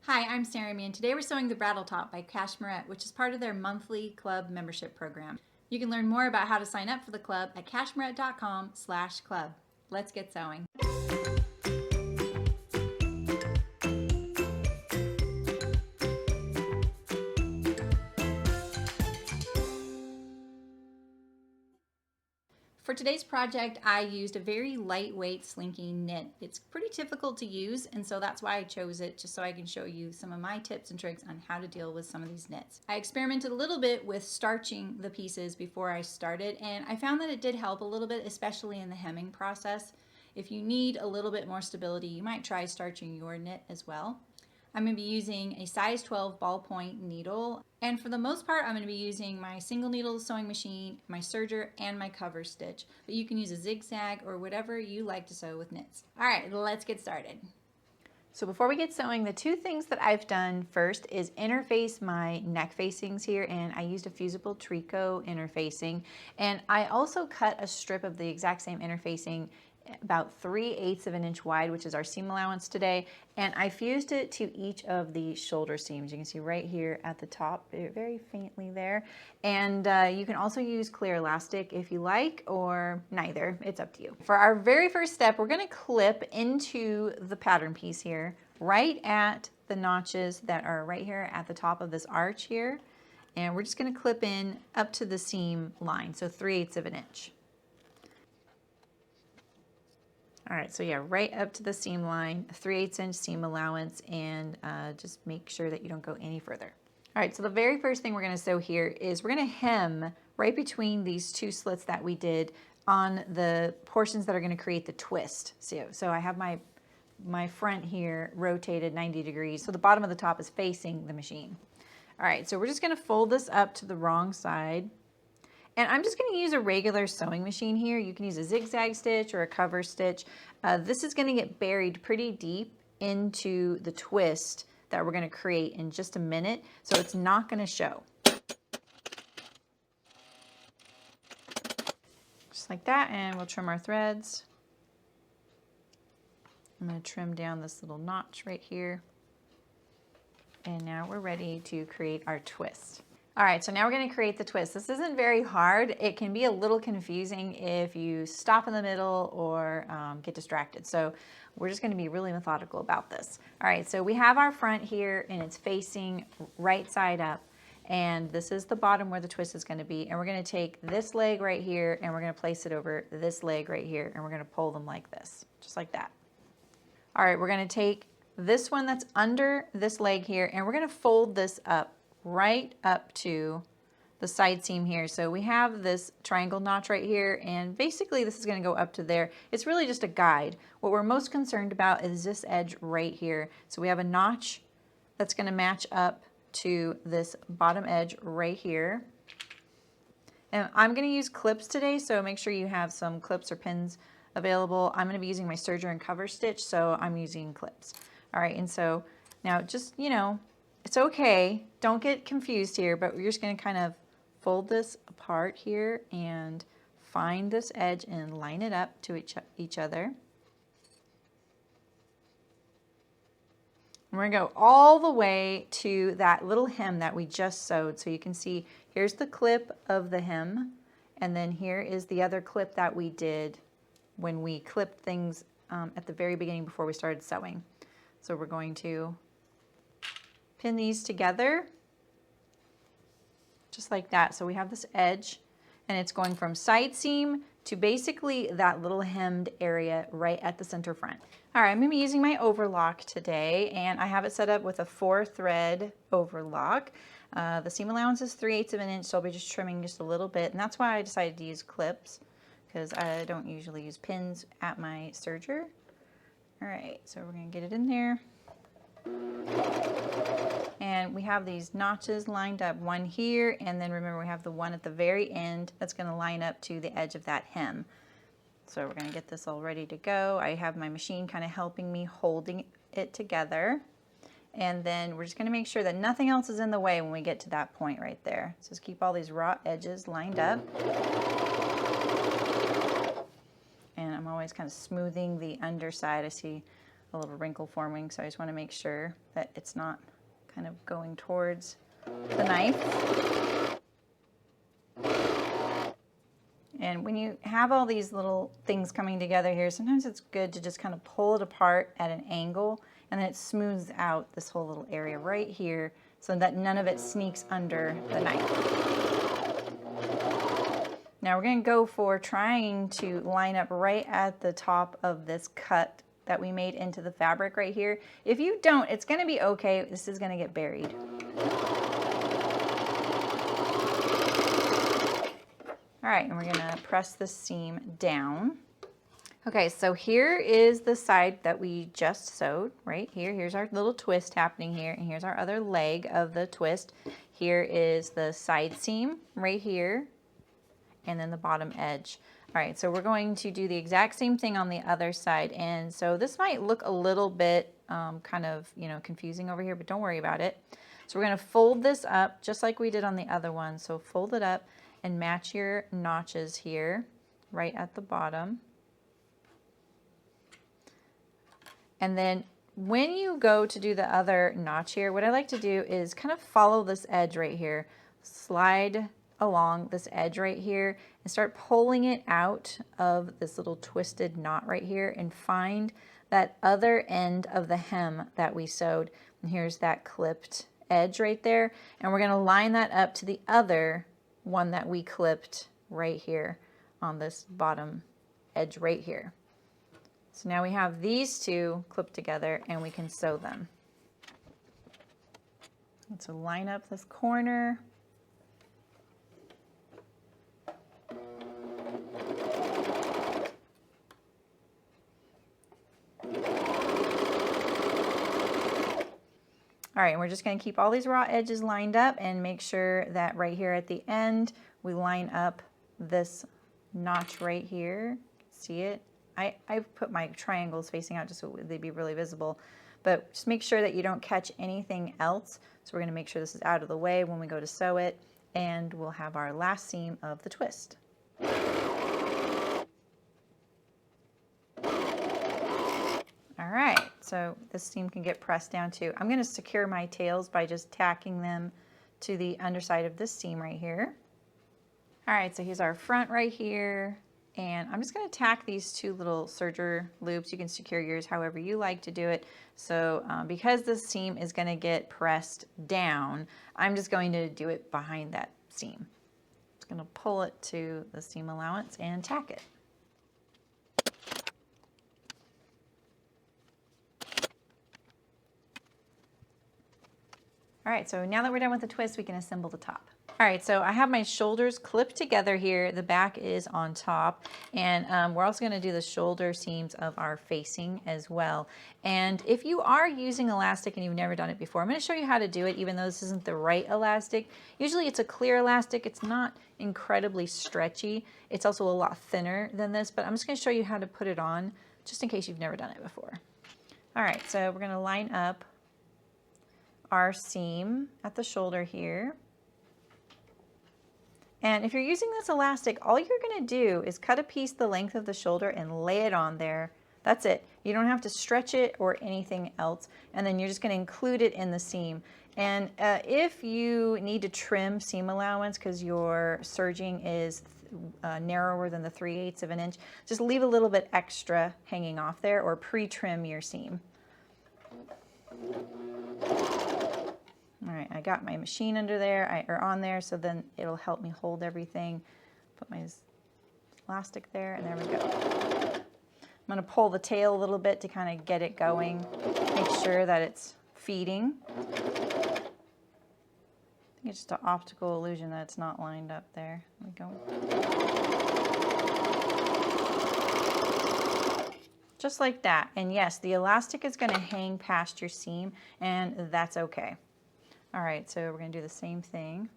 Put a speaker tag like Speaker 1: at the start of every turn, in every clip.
Speaker 1: Hi, I'm Sarah, and today we're sewing the Brattle top by Cashmerette, which is part of their monthly club membership program. You can learn more about how to sign up for the club at cashmerette.com/club. Let's get sewing. For today's project, I used a very lightweight slinky knit. It's pretty difficult to use, and so that's why I chose it, just so I can show you some of my tips and tricks on how to deal with some of these knits. I experimented a little bit with starching the pieces before I started, and I found that it did help a little bit, especially in the hemming process. If you need a little bit more stability, you might try starching your knit as well. I'm going to be using a size 12 ballpoint needle, and for the most part I'm going to be using my single needle sewing machine, my serger, and my cover stitch, but you can use a zigzag or whatever you like to sew with knits. Alright, let's get started. So before we get sewing, the two things that I've done first is interface my neck facings here, and I used a fusible tricot interfacing, and I also cut a strip of the exact same interfacing about 3/8 of an inch wide, which is our seam allowance today, and I fused it to each of the shoulder seams. You can see right here at the top, very faintly there, and you can also use clear elastic if you like, or neither, it's up to you. For our very first step, we're going to clip into the pattern piece here, right at the notches that are right here at the top of this arch here, and we're just going to clip in up to the seam line, so 3/8 of an inch. All right, so yeah, right up to the seam line, 3/8 inch seam allowance, and just make sure that you don't go any further. All right, so the very first thing we're going to sew here is we're going to hem right between these two slits that we did on the portions that are going to create the twist. So I have my front here rotated 90 degrees, so the bottom of the top is facing the machine. All right, so we're just going to fold this up to the wrong side. And I'm just going to use a regular sewing machine here. You can use a zigzag stitch or a cover stitch. This is going to get buried pretty deep into the twist that we're going to create in just a minute, so it's not going to show. Just like that, and we'll trim our threads. I'm going to trim down this little notch right here. And now we're ready to create our twist. All right, so now we're going to create the twist. This isn't very hard. It can be a little confusing if you stop in the middle or get distracted. So we're just going to be really methodical about this. All right, so we have our front here, and it's facing right side up. And this is the bottom where the twist is going to be. And we're going to take this leg right here, and we're going to place it over this leg right here, and we're going to pull them like this, just like that. All right, we're going to take this one that's under this leg here, and we're going to fold this up right up to the side seam here. So we have this triangle notch right here, and basically this is going to go up to there. It's really just a guide. What we're most concerned about is this edge right here. So we have a notch that's going to match up to this bottom edge right here. And I'm going to use clips today, so make sure you have some clips or pins available. I'm going to be using my serger and cover stitch, so I'm using clips. All right, and so now just, you know, it's okay, don't get confused here, but we're just going to kind of fold this apart here and find this edge and line it up to each other. And we're going to go all the way to that little hem that we just sewed. So you can see here's the clip of the hem, and then here is the other clip that we did when we clipped things at the very beginning before we started sewing. So we're going to pin these together just like that. So we have this edge, and it's going from side seam to basically that little hemmed area right at the center front. All right, I'm going to be using my overlock today, and I have it set up with a 4-thread overlock. The seam allowance is 3/8 of an inch, so I'll be just trimming just a little bit, and that's why I decided to use clips, because I don't usually use pins at my serger. All right, so we're going to get it in there. And we have these notches lined up, one here, and then remember we have the one at the very end that's going to line up to the edge of that hem. So we're going to get this all ready to go. I have my machine kind of helping me holding it together. And then we're just going to make sure that nothing else is in the way when we get to that point right there. So just keep all these raw edges lined up. And I'm always kind of smoothing the underside. I see a little wrinkle forming, so I just want to make sure that it's not kind of going towards the knife. And when you have all these little things coming together here, sometimes it's good to just kind of pull it apart at an angle, and then it smooths out this whole little area right here so that none of it sneaks under the knife. Now we're going to go for trying to line up right at the top of this cut that we made into the fabric right here. If you don't, it's going to be okay. This is going to get buried. All right, and we're gonna press the seam down. Okay, so here is the side that we just sewed, right here. Here's our little twist happening here, and here's our other leg of the twist. Here is the side seam right here, and then the bottom edge. All right, so we're going to do the exact same thing on the other side, and so this might look a little bit kind of, you know, confusing over here, but don't worry about it. So we're gonna fold this up just like we did on the other one. So fold it up and match your notches here, right at the bottom. And then when you go to do the other notch here, what I like to do is kind of follow this edge right here, slide along this edge right here and start pulling it out of this little twisted knot right here and find that other end of the hem that we sewed. And here's that clipped edge right there. And we're gonna line that up to the other one that we clipped right here on this bottom edge right here. So now we have these two clipped together and we can sew them. And so line up this corner. All right, and we're just going to keep all these raw edges lined up and make sure that right here at the end, we line up this notch right here. See it? I've put my triangles facing out just so they'd be really visible, but just make sure that you don't catch anything else. So we're going to make sure this is out of the way when we go to sew it, and we'll have our last seam of the twist. All right, so this seam can get pressed down too. I'm going to secure my tails by just tacking them to the underside of this seam right here. All right, so here's our front right here, and I'm just going to tack these two little serger loops. You can secure yours however you like to do it. So because this seam is going to get pressed down, I'm just going to do it behind that seam. Just going to pull it to the seam allowance and tack it. All right, so now that we're done with the twist, we can assemble the top. All right, so I have my shoulders clipped together here. The back is on top, and we're also gonna do the shoulder seams of our facing as well. And if you are using elastic and you've never done it before, I'm gonna show you how to do it, even though this isn't the right elastic. Usually it's a clear elastic. It's not incredibly stretchy. It's also a lot thinner than this, but I'm just gonna show you how to put it on, just in case you've never done it before. All right, so we're gonna line up our seam at the shoulder here. And if you're using this elastic, all you're gonna do is cut a piece the length of the shoulder and lay it on there. That's it. You don't have to stretch it or anything else. And then you're just gonna include it in the seam. And if you need to trim seam allowance because your serging is narrower than the 3/8 of an inch, just leave a little bit extra hanging off there or pre-trim your seam. All right, I got my machine under there, or on there, so then it'll help me hold everything. Put my elastic there, and there we go. I'm gonna pull the tail a little bit to kind of get it going. Make sure that it's feeding. I think it's just an optical illusion that it's not lined up there. There we go. Just like that. And yes, the elastic is gonna hang past your seam, and that's okay. All right, so we're going to do the same thing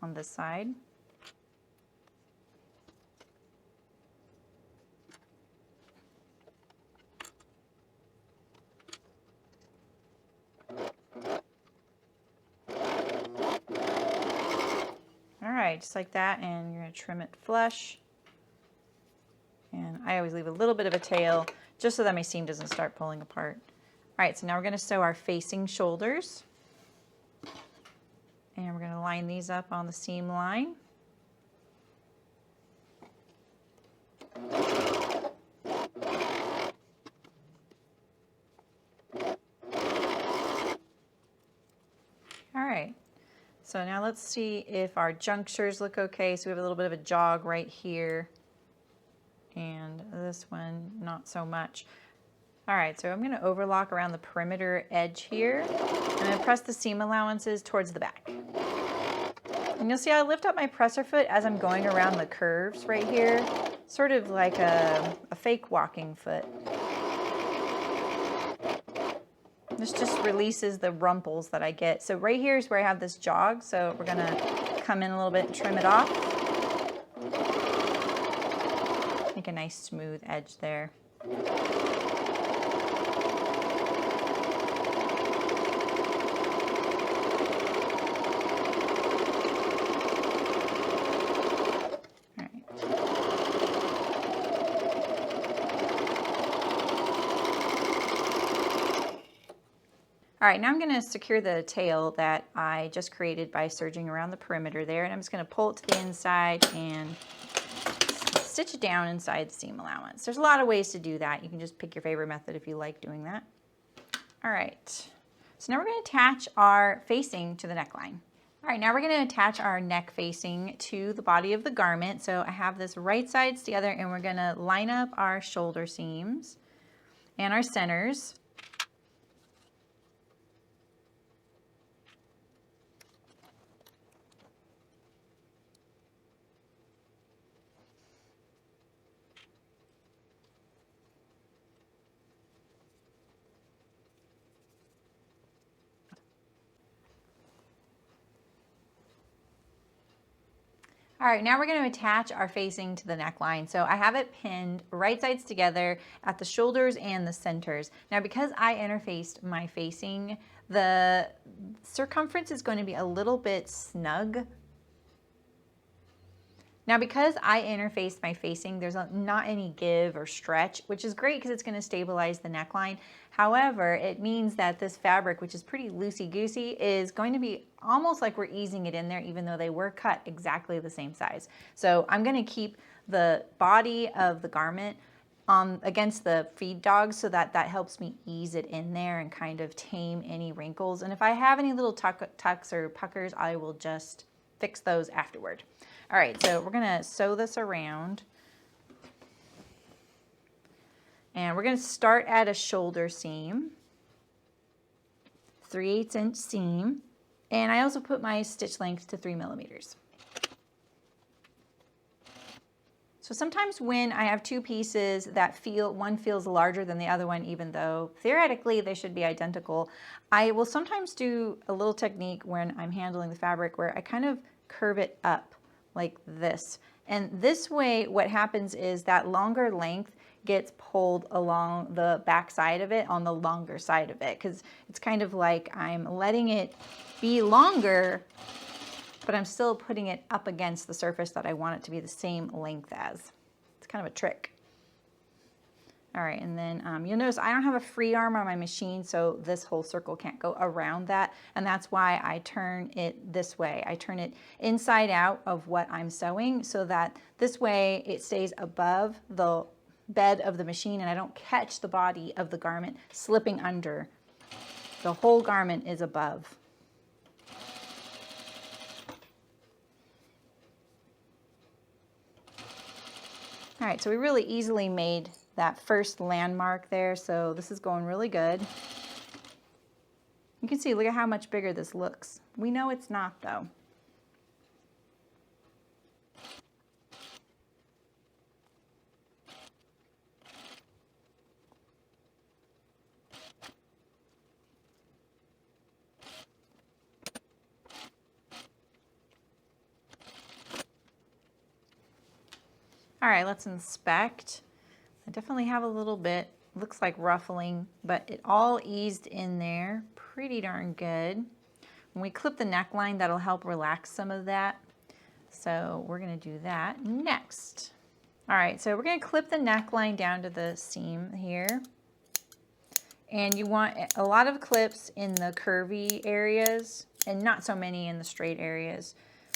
Speaker 1: on this side. All right, just like that, and you're going to trim it flush. And I always leave a little bit of a tail just so that my seam doesn't start pulling apart. All right, so now we're gonna sew our facing shoulders. And we're gonna line these up on the seam line. All right, so now let's see if our junctures look okay. So we have a little bit of a jog right here, and this one not so much. All right, so I'm going to overlock around the perimeter edge here. I'm going to press the seam allowances towards the back. And you'll see I lift up my presser foot as I'm going around the curves right here, sort of like a fake walking foot. This just releases the rumples that I get. So right here is where I have this jog, so we're gonna come in a little bit and trim it off. Make a nice smooth edge there. All right, now I'm going to secure the tail that I just created by serging around the perimeter there, and I'm just going to pull it to the inside and stitch it down inside the seam allowance. There's a lot of ways to do that. You can just pick your favorite method if you like doing that. All right, so now we're going to attach our facing to the neckline. All right, now we're going to attach our neck facing to the body of the garment. So I have this right sides together, and we're going to line up our shoulder seams and our centers. All right, now we're going to attach our facing to the neckline. So I have it pinned right sides together at the shoulders and the centers. Now because I interfaced my facing, the circumference is going to be a little bit snug. Now because I interfaced my facing, there's not any give or stretch, which is great because it's going to stabilize the neckline. However, it means that this fabric, which is pretty loosey-goosey, is going to be almost like we're easing it in there, even though they were cut exactly the same size. So I'm going to keep the body of the garment against the feed dogs so that helps me ease it in there and kind of tame any wrinkles. And if I have any little tucks or puckers, I will just fix those afterward. All right, so we're going to sew this around. And we're going to start at a shoulder seam, 3/8 inch seam, and I also put my stitch length to 3 millimeters. So sometimes when I have two pieces that one feels larger than the other one, even though theoretically they should be identical, I will sometimes do a little technique when I'm handling the fabric where I kind of curve it up like this. And this way what happens is that longer length gets pulled along the back side of it on the longer side of it, because it's kind of like I'm letting it be longer, but I'm still putting it up against the surface that I want it to be the same length as. It's kind of a trick. All right, and then you'll notice I don't have a free arm on my machine, so this whole circle can't go around that, and that's why I turn it this way. I turn it inside out of what I'm sewing so that this way it stays above the bed of the machine and I don't catch the body of the garment slipping under. The whole garment is above. All right, so we really easily made that first landmark there, so this is going really good. You can see, look at how much bigger this looks. We know it's not though. All right, let's inspect. I definitely have a little bit, looks like ruffling, but it all eased in there pretty darn good. When we clip the neckline, that'll help relax some of that. So we're gonna do that next. All right, so we're going to clip the neckline down to the seam here. And you want a lot of clips in the curvy areas and not so many in the straight areas.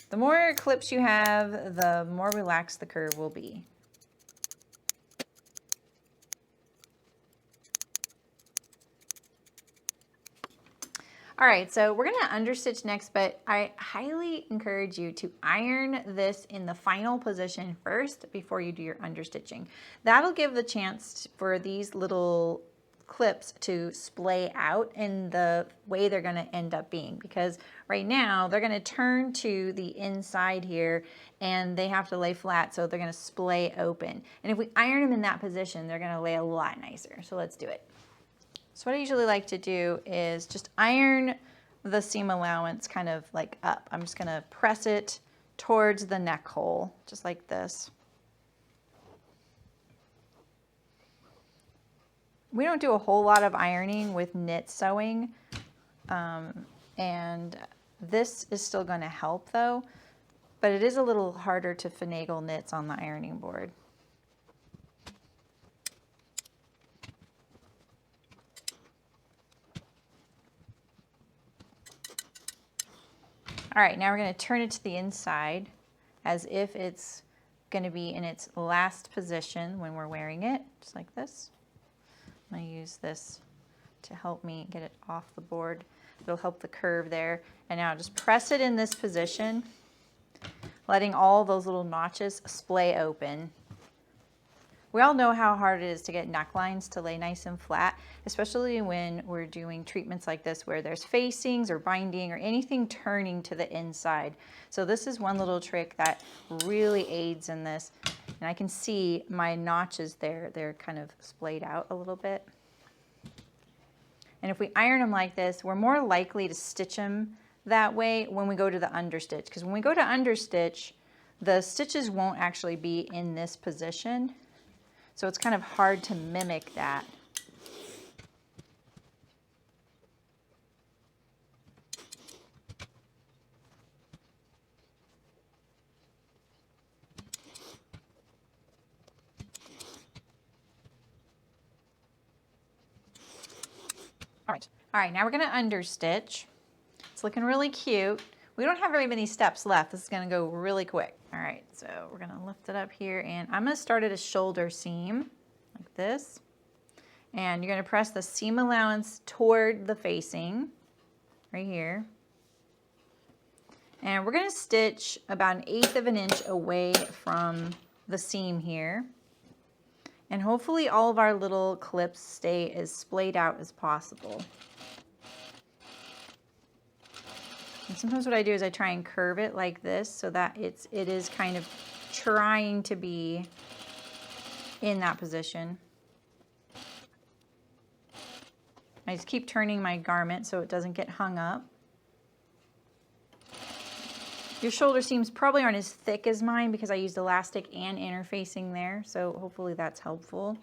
Speaker 1: The more clips you have, the more relaxed the curve will be. All right, so we're gonna understitch next, but I highly encourage you to iron this in the final position first before you do your understitching. That'll give the chance for these little clips to splay out in the way they're gonna end up being, because right now they're gonna turn to the inside here and they have to lay flat, so they're gonna splay open. And if we iron them in that position, they're gonna lay a lot nicer. So let's do it. So what I usually like to do is just iron the seam allowance kind of like up. I'm just gonna press it towards the neck hole, just like this. We don't do a whole lot of ironing with knit sewing, and this is still gonna help though, but it is a little harder to finagle knits on the ironing board. All right, now we're going to turn it to the inside as if it's going to be in its last position when we're wearing it, just like this. I'm going to use this to help me get it off the board. It'll help the curve there. And now just press it in this position, letting all those little notches splay open. We all know how hard it is to get necklines to lay nice and flat, especially when we're doing treatments like this where there's facings or binding or anything turning to the inside. So this is one little trick that really aids in this. And I can see my notches there, they're kind of splayed out a little bit. And if we iron them like this, we're more likely to stitch them that way when we go to the understitch. Because when we go to understitch, the stitches won't actually be in this position. So it's kind of hard to mimic that. All right, now we're gonna understitch. It's looking really cute. We don't have very many steps left. This is gonna go really quick. All right, so we're gonna lift it up here and I'm gonna start at a shoulder seam like this. And you're gonna press the seam allowance toward the facing right here. And we're gonna stitch about 1/8 of an inch away from the seam here. And hopefully all of our little clips stay as splayed out as possible. And sometimes what I do is I try and curve it like this so that it is kind of trying to be in that position. I just keep turning my garment so it doesn't get hung up. Your shoulder seams probably aren't as thick as mine because I used elastic and interfacing there, so hopefully that's helpful.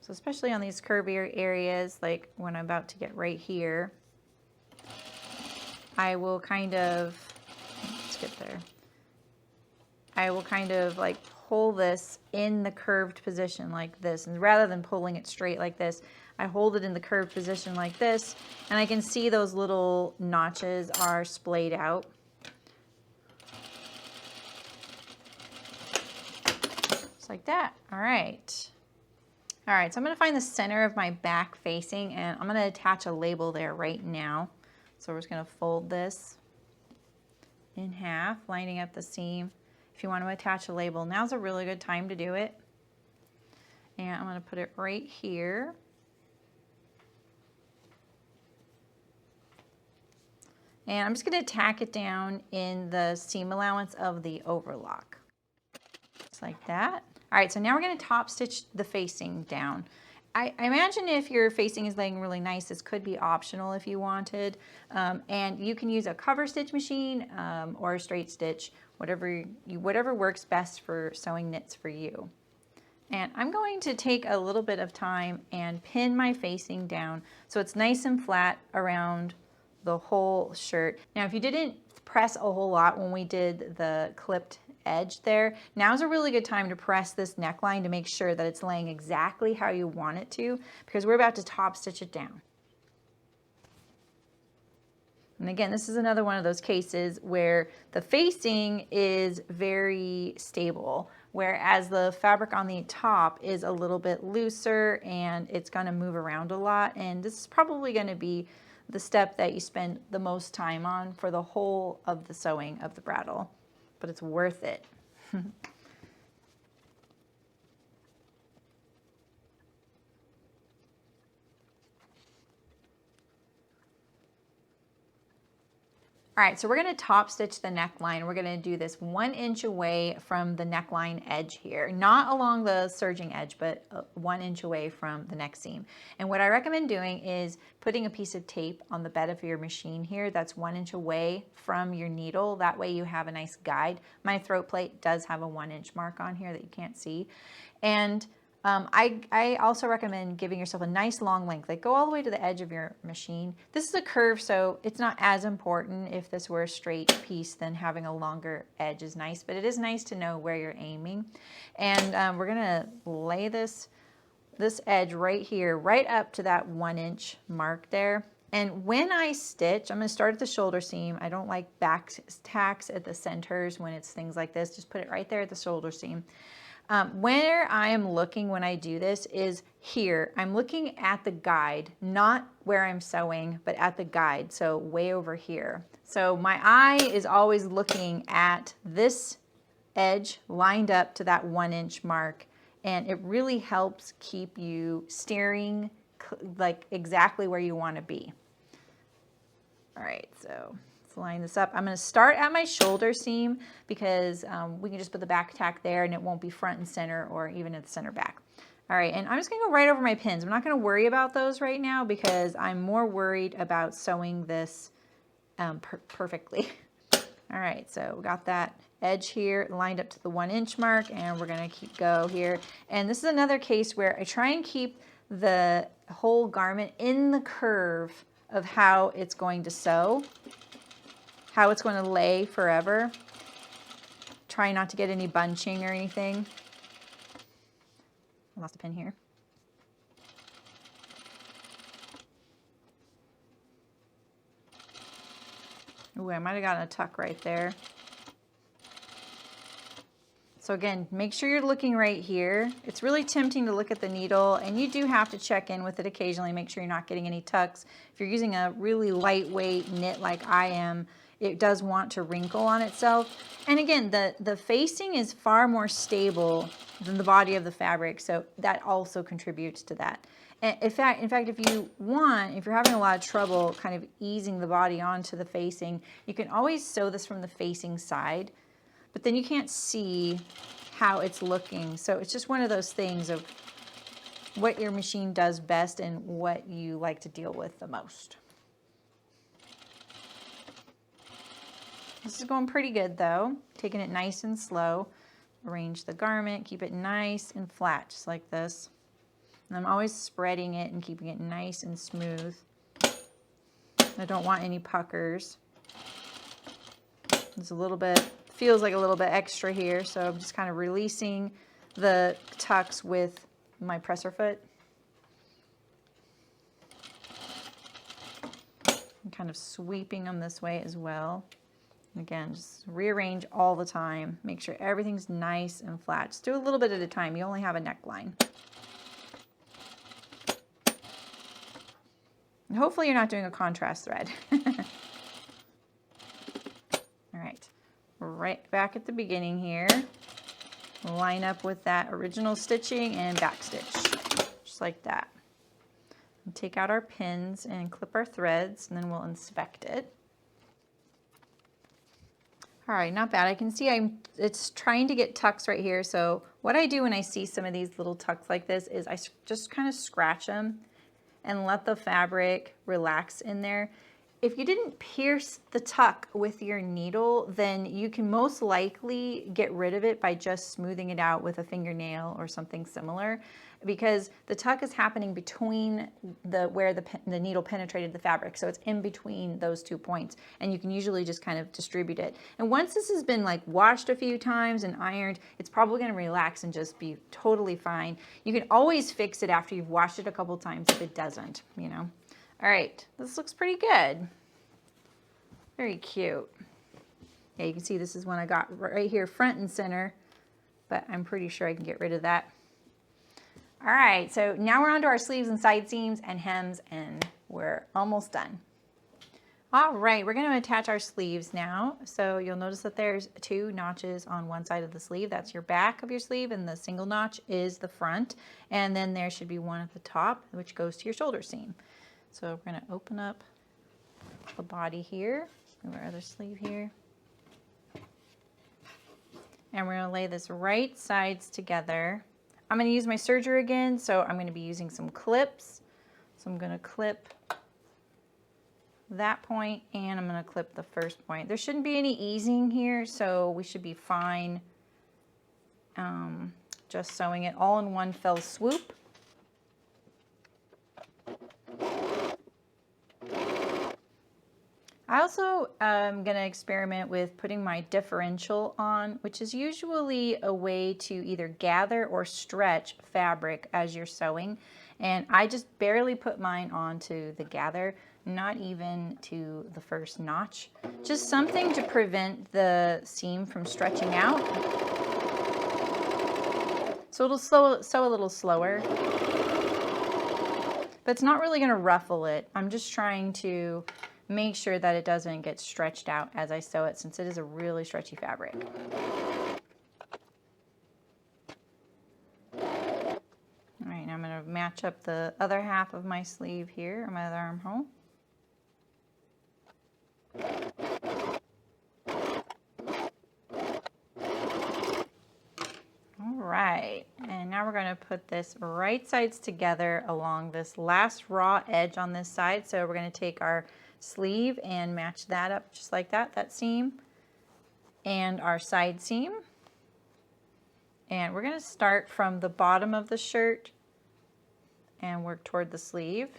Speaker 1: So especially on these curvier areas, like when I'm about to get right here, I will kind of, let's get there. I will kind of like pull this in the curved position like this. And rather than pulling it straight like this, I hold it in the curved position like this. And I can see those little notches are splayed out. Just like that. All right. All right, so I'm gonna find the center of my back facing and I'm gonna attach a label there right now. So we're just gonna fold this in half, lining up the seam. If you want to attach a label, now's a really good time to do it. And I'm gonna put it right here. And I'm just gonna tack it down in the seam allowance of the overlock. Just like that. All right, so now we're gonna top stitch the facing down. I imagine if your facing is laying really nice, this could be optional if you wanted. And you can use a cover stitch machine or a straight stitch, whatever works best for sewing knits for you. And I'm going to take a little bit of time and pin my facing down so it's nice and flat around the whole shirt. Now, if you didn't press a whole lot when we did the clipped edge there, now's a really good time to press this neckline to make sure that it's laying exactly how you want it to, because we're about to top stitch it down. And again, this is another one of those cases where the facing is very stable, whereas the fabric on the top is a little bit looser and it's going to move around a lot. And this is probably going to be the step that you spend the most time on for the whole of the sewing of the Brattle, but it's worth it. All right, so we're gonna top stitch the neckline. We're gonna do this 1 inch away from the neckline edge here, not along the serging edge, but 1 inch away from the neck seam. And what I recommend doing is putting a piece of tape on the bed of your machine here that's 1 inch away from your needle. That way you have a nice guide. My throat plate does have a 1 inch mark on here that you can't see. And I also recommend giving yourself a nice long length, like go all the way to the edge of your machine. This is a curve, so it's not as important if this were a straight piece, then having a longer edge is nice, but it is nice to know where you're aiming. And we're gonna lay this edge right here, right up to that 1 inch mark there. And when I stitch, I'm gonna start at the shoulder seam. I don't like back tacks at the centers when it's things like this. Just put it right there at the shoulder seam. Where I am looking when I do this is here. I'm looking at the guide, not where I'm sewing, but at the guide, so way over here. So my eye is always looking at this edge lined up to that 1 inch mark, and it really helps keep you steering like exactly where you want to be. All right, so let's line this up. I'm going to start at my shoulder seam because we can just put the back tack there and it won't be front and center or even at the center back. All right, and I'm just going to go right over my pins. I'm not going to worry about those right now because I'm more worried about sewing this perfectly. All right, so we got that edge here lined up to the 1 inch mark, and we're going to go here. And this is another case where I try and keep the whole garment in the curve of how it's going to sew, how it's going to lay forever. Try not to get any bunching or anything. I lost a pin here. Ooh, I might have gotten a tuck right there. So again, make sure you're looking right here. It's really tempting to look at the needle, and you do have to check in with it occasionally, make sure you're not getting any tucks. If you're using a really lightweight knit like I am, it does want to wrinkle on itself. And again, the facing is far more stable than the body of the fabric, so that also contributes to that. And in fact, if you're having a lot of trouble kind of easing the body onto the facing, you can always sew this from the facing side, but then you can't see how it's looking. So it's just one of those things of what your machine does best and what you like to deal with the most. This is going pretty good though. Taking it nice and slow. Arrange the garment, keep it nice and flat, just like this. And I'm always spreading it and keeping it nice and smooth. I don't want any puckers. There's a little bit, feels like a little bit extra here, so I'm just kind of releasing the tucks with my presser foot. And kind of sweeping them this way as well. Again, just rearrange all the time. Make sure everything's nice and flat. Just do a little bit at a time. You only have a neckline. And hopefully you're not doing a contrast thread. All right, right back at the beginning here. Line up with that original stitching and back stitch, just like that. And take out our pins and clip our threads, and then we'll inspect it. All right, not bad. I can see it's trying to get tucks right here. So what I do when I see some of these little tucks like this is I just kind of scratch them and let the fabric relax in there. if you didn't pierce the tuck with your needle, then you can most likely get rid of it by just smoothing it out with a fingernail or something similar, because the tuck is happening between where the needle penetrated the fabric. So it's in between those 2 points, and you can usually just kind of distribute it. And once this has been like washed a few times and ironed, it's probably going to relax and just be totally fine. You can always fix it after you've washed it a couple times if it doesn't, you know. All right, this looks pretty good. Very cute. Yeah, you can see this is one I got right here front and center, but I'm pretty sure I can get rid of that. All right, so now we're on to our sleeves and side seams and hems, and we're almost done. All right, we're going to attach our sleeves now. So you'll notice that there's 2 notches on one side of the sleeve. That's your back of your sleeve, and the single notch is the front. And then there should be one at the top, which goes to your shoulder seam. So we're going to open up the body here, move our other sleeve here. And we're going to lay this right sides together. I'm going to use my serger again, so I'm going to be using some clips. So I'm going to clip that point, and I'm going to clip the first point. There shouldn't be any easing here, so we should be fine just sewing it all in one fell swoop. I also am going to experiment with putting my differential on, which is usually a way to either gather or stretch fabric as you're sewing. And I just barely put mine onto the gather, not even to the first notch. Just something to prevent the seam from stretching out. So it'll sew a little slower. But it's not really going to ruffle it. I'm just trying to make sure that it doesn't get stretched out as I sew it, since it is a really stretchy fabric. All right, now I'm going to match up the other half of my sleeve here, or my other armhole. All right, and now we're going to put this right sides together along this last raw edge on this side. So we're going to take our sleeve and match that up just like that, that seam, and our side seam. And we're going to start from the bottom of the shirt and work toward the sleeve.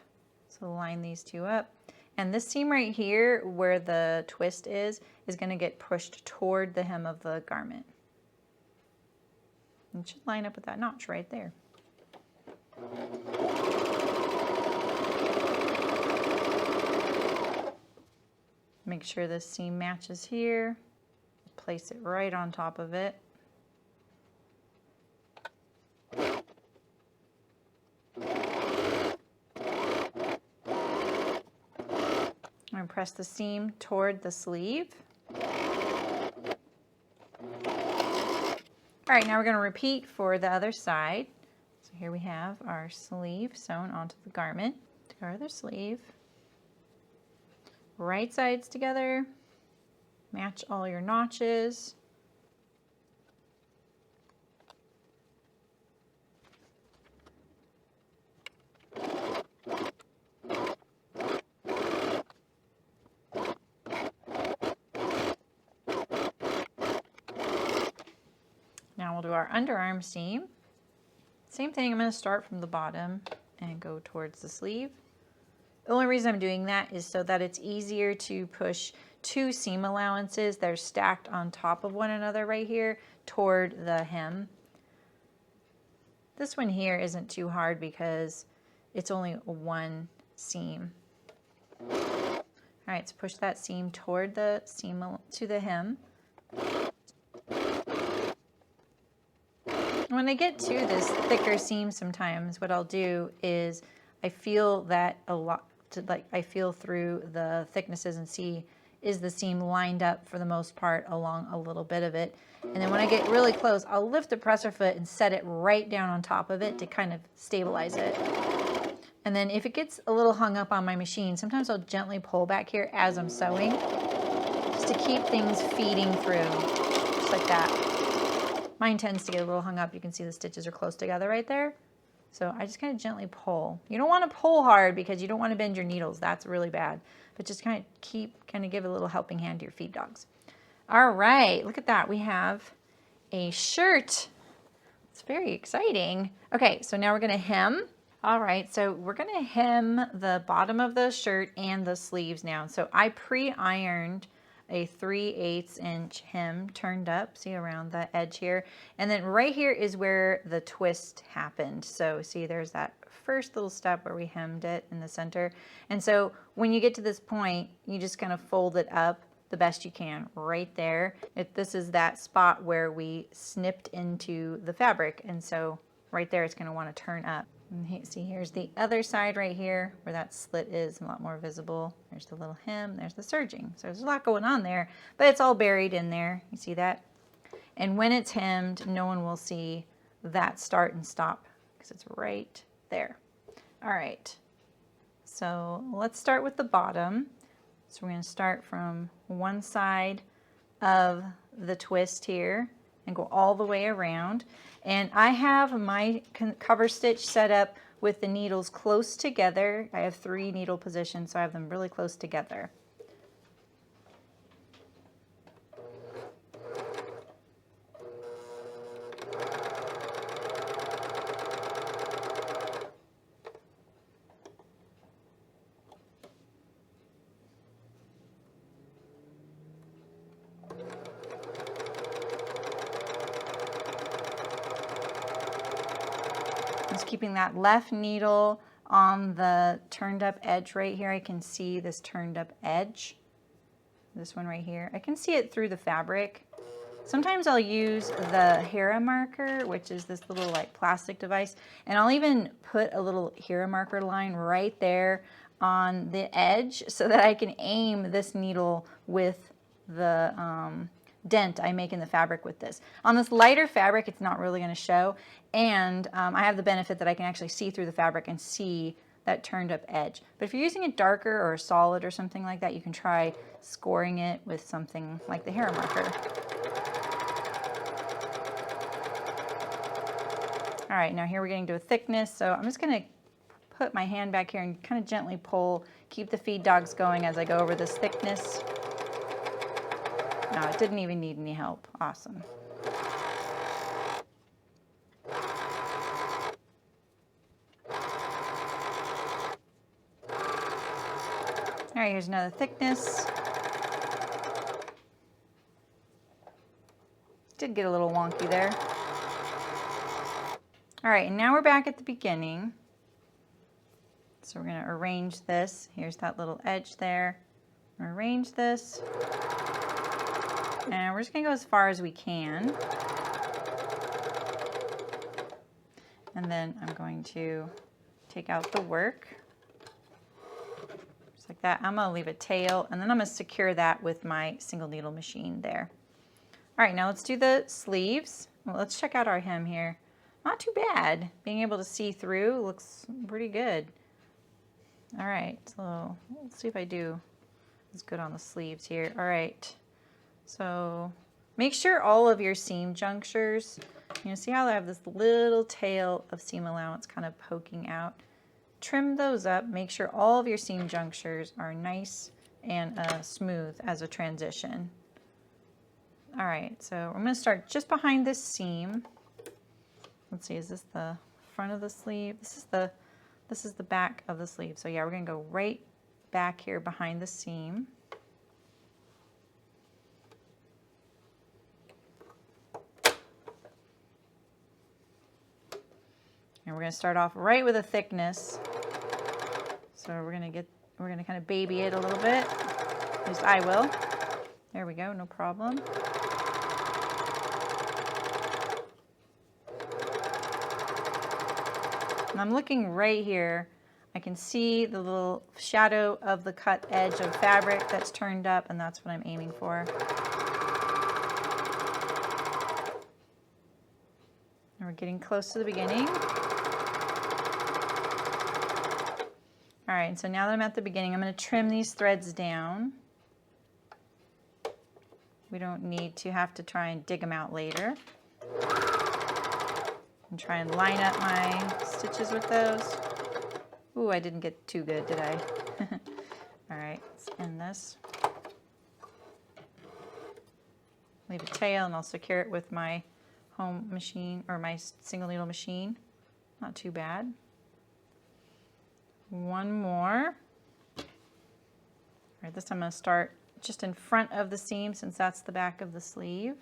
Speaker 1: So line these 2 up. And this seam right here where the twist is going to get pushed toward the hem of the garment. It should line up with that notch right there. Make sure this seam matches here. Place it right on top of it. And press the seam toward the sleeve. All right, now we're going to repeat for the other side. So here we have our sleeve sewn onto the garment. Take our other sleeve. Right sides together, match all your notches. Now we'll do our underarm seam. Same thing, I'm going to start from the bottom and go towards the sleeve. The only reason I'm doing that is so that it's easier to push 2 seam allowances that are stacked on top of one another right here toward the hem. This one here isn't too hard because it's only 1 seam. All right, so push that seam toward the seam to the hem. When I get to this thicker seam sometimes, what I'll do is I feel that I feel through the thicknesses and see, is the seam lined up for the most part along a little bit of it. And then when I get really close, I'll lift the presser foot and set it right down on top of it to kind of stabilize it. And then if it gets a little hung up on my machine, sometimes I'll gently pull back here as I'm sewing, just to keep things feeding through, just like that. Mine tends to get a little hung up. You can see the stitches are close together right there. So I just kind of gently pull. You don't want to pull hard because you don't want to bend your needles. That's really bad. But just kind of give a little helping hand to your feed dogs. All right, look at that. We have a shirt. It's very exciting. Okay, so now we're going to hem. All right, so we're going to hem the bottom of the shirt and the sleeves now. So I pre-ironed a 3/8 inch hem turned up, see around the edge here. And then right here is where the twist happened. So see, there's that first little step where we hemmed it in the center. And so when you get to this point, you just kind of fold it up the best you can right there. This is that spot where we snipped into the fabric. And so right there, it's going to want to turn up. And see, here's the other side right here where that slit is a lot more visible. There's the little hem, there's the serging. So there's a lot going on there, but it's all buried in there. You see that? And when it's hemmed, no one will see that start and stop because it's right there. All right, so let's start with the bottom. So we're going to start from one side of the twist here and go all the way around. And I have my cover stitch set up with the needles close together. I have 3 needle positions, so I have them really close together. Just keeping that left needle on the turned up edge right here. I can see this turned up edge. This one right here. I can see it through the fabric. Sometimes I'll use the Hera marker, which is this little like plastic device, and I'll even put a little Hera marker line right there on the edge so that I can aim this needle with the dent I make in the fabric with this. On this lighter fabric, it's not really going to show, and I have the benefit that I can actually see through the fabric and see that turned up edge. But if you're using it darker or solid or something like that, you can try scoring it with something like the Hera marker. All right, now here we're getting to a thickness, so I'm just going to put my hand back here and kind of gently pull, keep the feed dogs going as I go over this thickness. No, it didn't even need any help. Awesome. All right, here's another thickness. Did get a little wonky there. All right, and now we're back at the beginning. So we're going to arrange this. Here's that little edge there. Arrange this. And we're just going to go as far as we can. And then I'm going to take out the work. Just like that. I'm going to leave a tail, and then I'm going to secure that with my single needle machine there. All right, now let's do the sleeves. Well, let's check out our hem here. Not too bad. Being able to see through looks pretty good. All right, so let's see if I do as good on the sleeves here. All right. So make sure all of your seam junctures, see how I have this little tail of seam allowance kind of poking out. Trim those up. Make sure all of your seam junctures are nice and smooth as a transition. All right, so I'm going to start just behind this seam. Let's see, is this the front of the sleeve? This is the back of the sleeve. So yeah, we're going to go right back here behind the seam. And we're going to start off right with a thickness. So we're going to kind of baby it a little bit. At least I will. There we go, no problem. And I'm looking right here. I can see the little shadow of the cut edge of fabric that's turned up, and that's what I'm aiming for. And we're getting close to the beginning. All right, so now that I'm at the beginning, I'm going to trim these threads down. We don't need to have to try and dig them out later. And try and line up my stitch stitches with those. Ooh, I didn't get too good, did I? All right, let's end this. Leave a tail and I'll secure it with my home machine or my single needle machine. Not too bad. One more. All right, this time I'm going to start just in front of the seam since that's the back of the sleeve.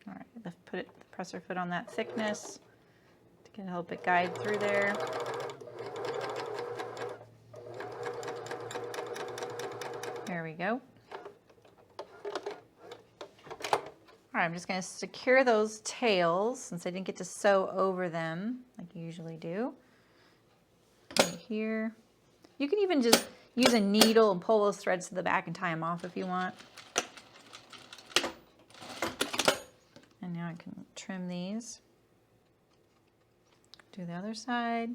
Speaker 1: All right, let's put the presser foot on that thickness to help it guide through there. There we go. All right, I'm just going to secure those tails since I didn't get to sew over them like you usually do. Okay, here. You can even just use a needle and pull those threads to the back and tie them off if you want. And now I can trim these. Do the other side.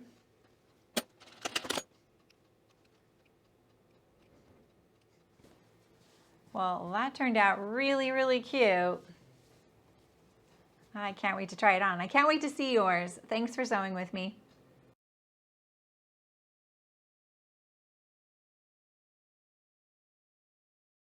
Speaker 1: Well, that turned out really, really cute. I can't wait to try it on. I can't wait to see yours. Thanks for sewing with me.